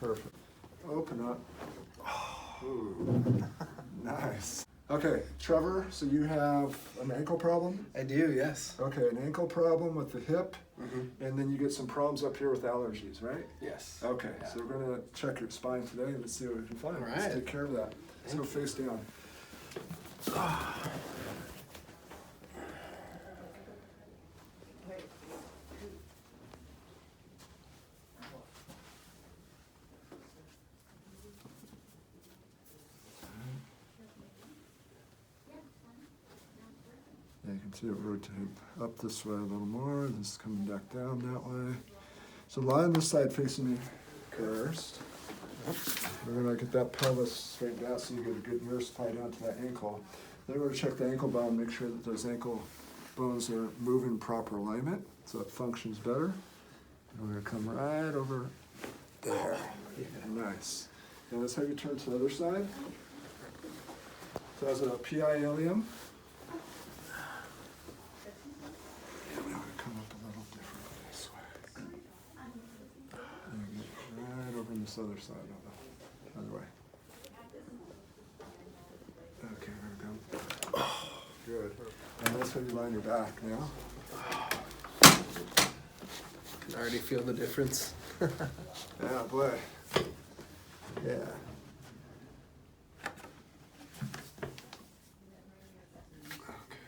Perfect. Open up. Ooh. Nice. Okay, Trevor, so you have an ankle problem? I do, yes. Okay, an ankle problem with the hip, and then you get some problems up here with allergies, right? Yes. Okay, Yeah. so we're gonna check your spine today. Let's see what we can find. All Let's right. take care of that. Let's go face down. Yeah, you can see it rotate up this way a little more. This is coming back down that way. So lie on this side facing me first. We're gonna get that pelvis straightened out so you get a good nerve supply down to that ankle. Then we're gonna check the ankle bone, make sure that those ankle bones are moving in proper alignment so it functions better. And we're gonna come right over there. Nice. And let's have you turn to the other side. So that's a PI ilium. And we're gonna come up a little different this way. And get right over on this other side of the other way. Okay, here we go. Good. And let's have you lie on your back now. Can already feel the difference. Yeah, boy. Yeah. Okay.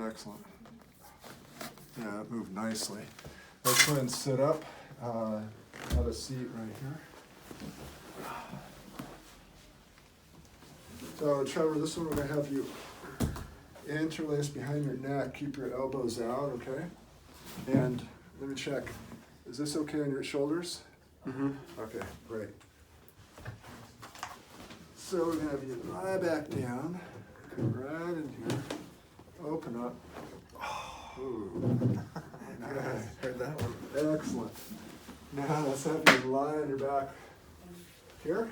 Excellent. Yeah, it moved nicely. Let's go ahead and sit up. Have a seat right here. So, Trevor, this one we're going to have you interlace behind your neck. Keep your elbows out, okay? And let me check. Is this okay on your shoulders? Okay, great. So we're gonna have you lie back down, come right in here, open up. Ooh, nice. Heard that one. Excellent. Now let's have you lie on your back here.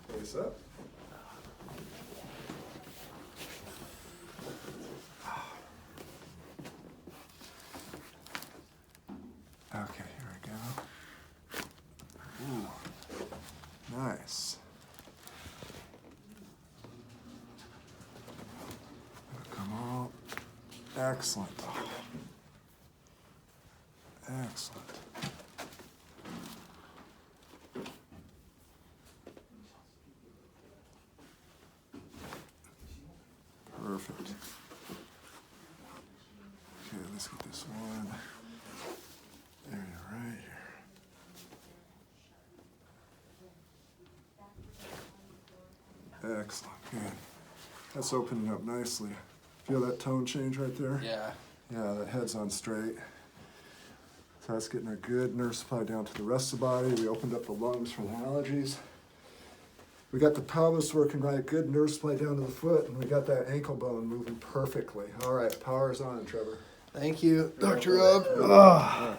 Face up. Okay, here we go. Ooh, nice. Come on. Excellent. Excellent. Perfect. Okay, let's get this one. There you are, right here. Excellent, good. That's opening up nicely. Feel that tone change right there? Yeah. Yeah, that head's on straight. So that's getting a good nerve supply down to the rest of the body. We opened up the lungs from the allergies. We got the pelvis working right, good nerve supply down to the foot, and we got that ankle bone moving perfectly. All right, power's on, Trevor. Thank you, Dr. Rob.